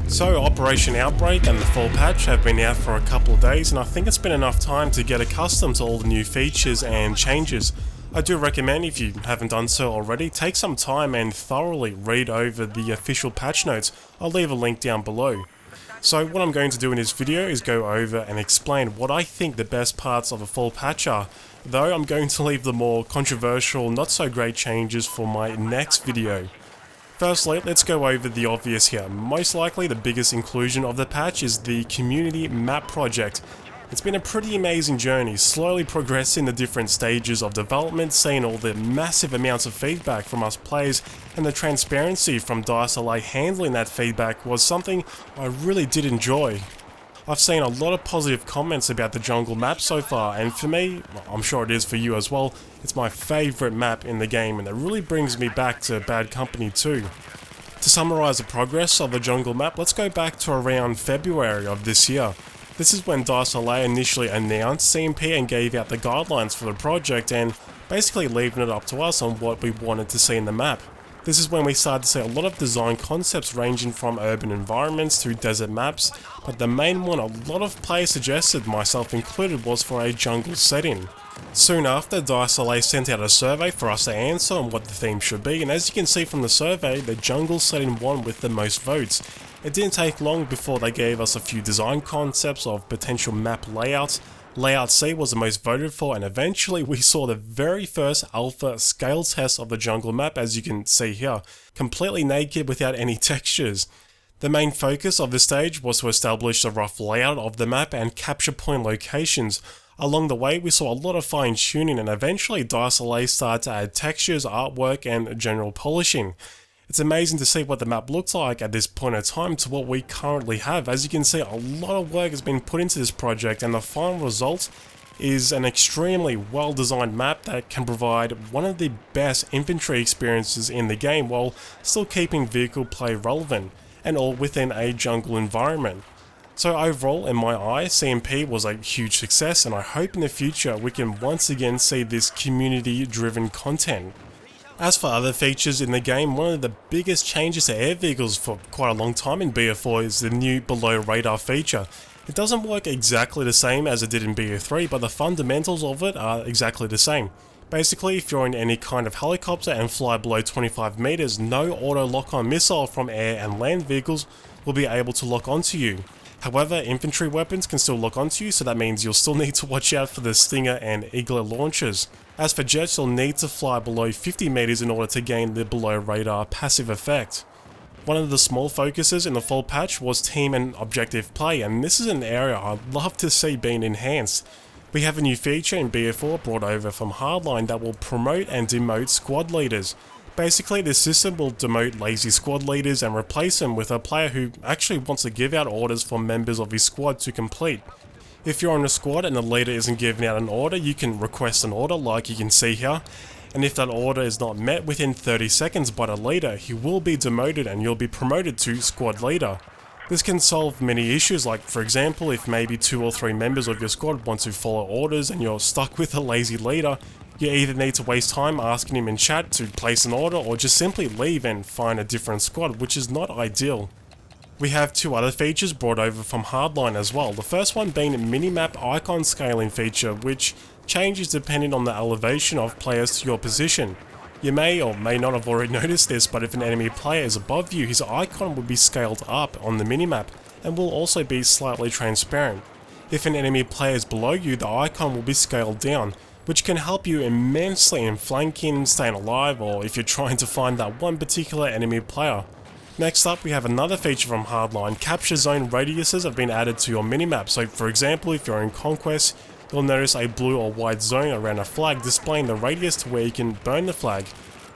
So Operation Outbreak and the fall patch have been out for a couple of days, and I think it's been enough time to get accustomed to all the new features and changes. I do recommend, if you haven't done so already, take some time and thoroughly read over the official patch notes. I'll leave a link down below. So what I'm going to do in this video is go over and explain what I think the best parts of a fall patch are, though I'm going to leave the more controversial, not so great changes for my next video. Firstly, let's go over the obvious here. Most likely the biggest inclusion of the patch is the community map project. It's been a pretty amazing journey, slowly progressing the different stages of development, seeing all the massive amounts of feedback from us players, and the transparency from Dxtory handling that feedback was something I really did enjoy. I've seen a lot of positive comments about the jungle map so far, and for me, I'm sure it is for you as well, it's my favourite map in the game, and it really brings me back to Bad Company 2. To summarise the progress of the jungle map, let's go back to around February of this year. This is when Dxtory initially announced CMP and gave out the guidelines for the project, and basically leaving it up to us on what we wanted to see in the map. This is when we started to see a lot of design concepts ranging from urban environments to desert maps, but the main one a lot of players suggested, myself included, was for a jungle setting. Soon after, Dxtory sent out a survey for us to answer on what the theme should be, and as you can see from the survey, the jungle setting won with the most votes. It didn't take long before they gave us a few design concepts of potential map layouts. Layout C was the most voted for, and eventually we saw the very first alpha scale test of the jungle map, as you can see here, completely naked without any textures. The main focus of this stage was to establish the rough layout of the map and capture point locations. Along the way we saw a lot of fine tuning, and eventually Dxtory started to add textures, artwork and general polishing. It's amazing to see what the map looks like at this point in time to what we currently have. As you can see, a lot of work has been put into this project, and the final result is an extremely well designed map that can provide one of the best infantry experiences in the game while still keeping vehicle play relevant, and all within a jungle environment. So overall, in my eyes, CMP was a huge success, and I hope in the future we can once again see this community driven content. As for other features in the game, one of the biggest changes to air vehicles for quite a long time in BF4 is the new below radar feature. It doesn't work exactly the same as it did in BF3, but the fundamentals of it are exactly the same. Basically, if you're in any kind of helicopter and fly below 25 meters, no auto lock-on missile from air and land vehicles will be able to lock onto you. However, infantry weapons can still lock onto you, so that means you'll still need to watch out for the Stinger and Eaglet launchers. As for jets, you'll need to fly below 50 meters in order to gain the below radar passive effect. One of the small focuses in the fall patch was team and objective play, and this is an area I'd love to see being enhanced. We have a new feature in BF4 brought over from Hardline that will promote and demote squad leaders. Basically, this system will demote lazy squad leaders and replace them with a player who actually wants to give out orders for members of his squad to complete. If you're on a squad and the leader isn't giving out an order, you can request an order like you can see here, and if that order is not met within 30 seconds by the leader, he will be demoted and you'll be promoted to squad leader. This can solve many issues, like for example, if maybe 2 or 3 members of your squad want to follow orders and you're stuck with a lazy leader, you either need to waste time asking him in chat to place an order or just simply leave and find a different squad, which is not ideal. We have 2 other features brought over from Hardline as well, the first one being a minimap icon scaling feature, which changes depending on the elevation of players to your position. You may or may not have already noticed this, but if an enemy player is above you, his icon will be scaled up on the minimap and will also be slightly transparent. If an enemy player is below you, the icon will be scaled down, which can help you immensely in flanking, staying alive, or if you're trying to find that one particular enemy player. Next up, we have another feature from Hardline. Capture zone radiuses have been added to your minimap, so for example, if you're in Conquest, you'll notice a blue or white zone around a flag displaying the radius to where you can burn the flag.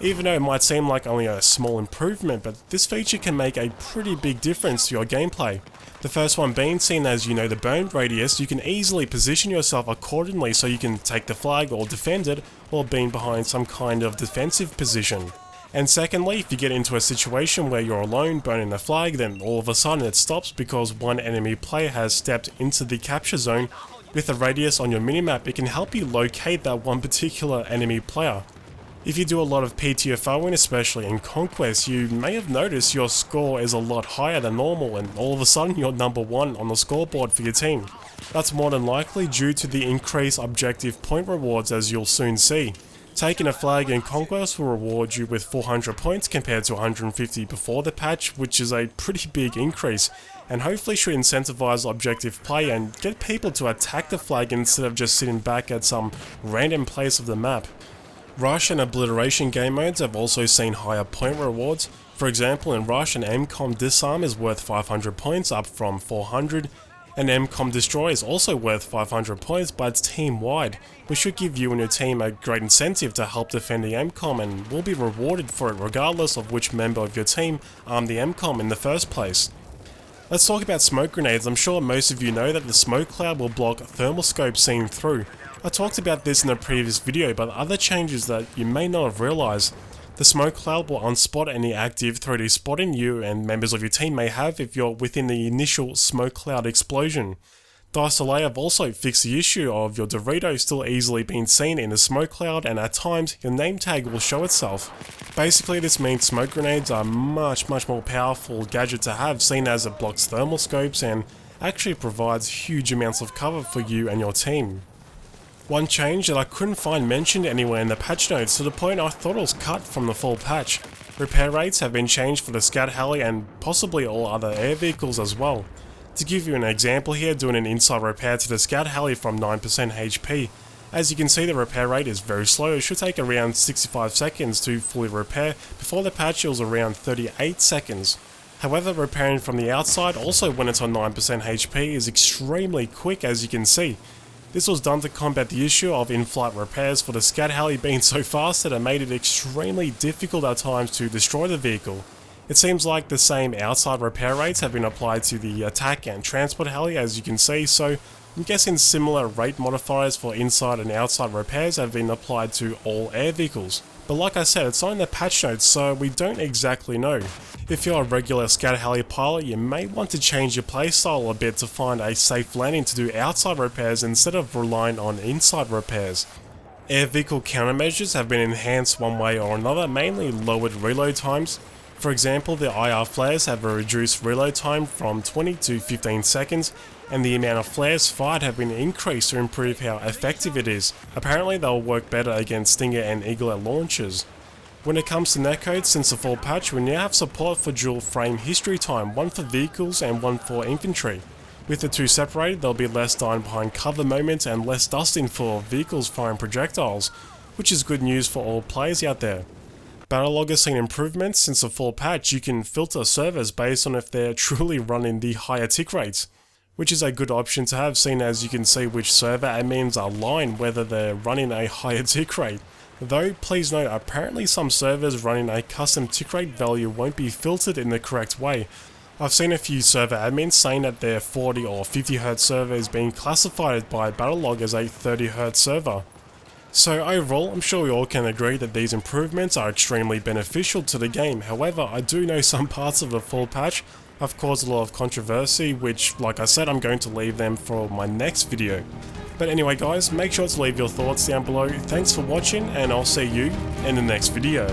Even though it might seem like only a small improvement, but this feature can make a pretty big difference to your gameplay. The first one being, seen as you know the burn radius, you can easily position yourself accordingly so you can take the flag or defend it while being behind some kind of defensive position. And secondly, if you get into a situation where you're alone burning the flag, then all of a sudden it stops because one enemy player has stepped into the capture zone. With a radius on your minimap, it can help you locate that one particular enemy player. If you do a lot of PTFOing, especially in Conquest, you may have noticed your score is a lot higher than normal and all of a sudden you're number 1 on the scoreboard for your team. That's more than likely due to the increased objective point rewards, as you'll soon see. Taking a flag in Conquest will reward you with 400 points compared to 150 before the patch, which is a pretty big increase, and hopefully should incentivize objective play and get people to attack the flag instead of just sitting back at some random place of the map. Rush and Obliteration game modes have also seen higher point rewards. For example, in Rush, an MCOM Disarm is worth 500 points, up from 400, and MCOM Destroy is also worth 500 points, but it's team-wide, which should give you and your team a great incentive to help defend the MCOM and will be rewarded for it regardless of which member of your team armed the MCOM in the first place. Let's talk about smoke grenades. I'm sure most of you know that the smoke cloud will block thermal scope seen through. I talked about this in a previous video, but other changes that you may not have realized. The smoke cloud will unspot any active 3D spotting you and members of your team may have if you're within the initial smoke cloud explosion. Dxtory have also fixed the issue of your Dorito still easily being seen in a smoke cloud, and at times your name tag will show itself. Basically, this means smoke grenades are much more powerful gadget to have, seen as it blocks thermal scopes and actually provides huge amounts of cover for you and your team. One change that I couldn't find mentioned anywhere in the patch notes, to the point I thought it was cut from the full patch. Repair rates have been changed for the Scout Heli and possibly all other air vehicles as well. To give you an example here, doing an inside repair to the Scout Heli from 9% HP. As you can see, the repair rate is very slow. It should take around 65 seconds to fully repair. Before the patch it was around 38 seconds. However, repairing from the outside, also when it's on 9% HP, is extremely quick, as you can see. This was done to combat the issue of in-flight repairs for the Scout Heli being so fast that it made it extremely difficult at times to destroy the vehicle. It seems like the same outside repair rates have been applied to the attack and transport heli, as you can see, so I'm guessing similar rate modifiers for inside and outside repairs have been applied to all air vehicles. But like I said, it's not in the patch notes, so we don't exactly know. If you're a regular Scout Heli pilot, you may want to change your playstyle a bit to find a safe landing to do outside repairs instead of relying on inside repairs. Air vehicle countermeasures have been enhanced one way or another, mainly lowered reload times. For example, the IR flares have a reduced reload time from 20 to 15 seconds, and the amount of flares fired have been increased to improve how effective it is. Apparently they'll work better against Stinger and Eaglet launchers. When it comes to netcode, since the full patch, we now have support for dual frame history time, one for vehicles and one for infantry. With the two separated, there'll be less dying behind cover moments and less dusting for vehicles firing projectiles, which is good news for all players out there. BattleLog has seen improvements since the full patch. You can filter servers based on if they're truly running the higher tick rates, which is a good option to have, seen as you can see which server admins are lying whether they're running a higher tick rate. Though, please note, apparently some servers running a custom tick rate value won't be filtered in the correct way. I've seen a few server admins saying that their 40 or 50Hz server is being classified by BattleLog as a 30Hz server. So overall, I'm sure we all can agree that these improvements are extremely beneficial to the game. However, I do know some parts of the full patch have caused a lot of controversy, which, like I said, I'm going to leave them for my next video. But anyway guys, make sure to leave your thoughts down below. Thanks for watching, and I'll see you in the next video.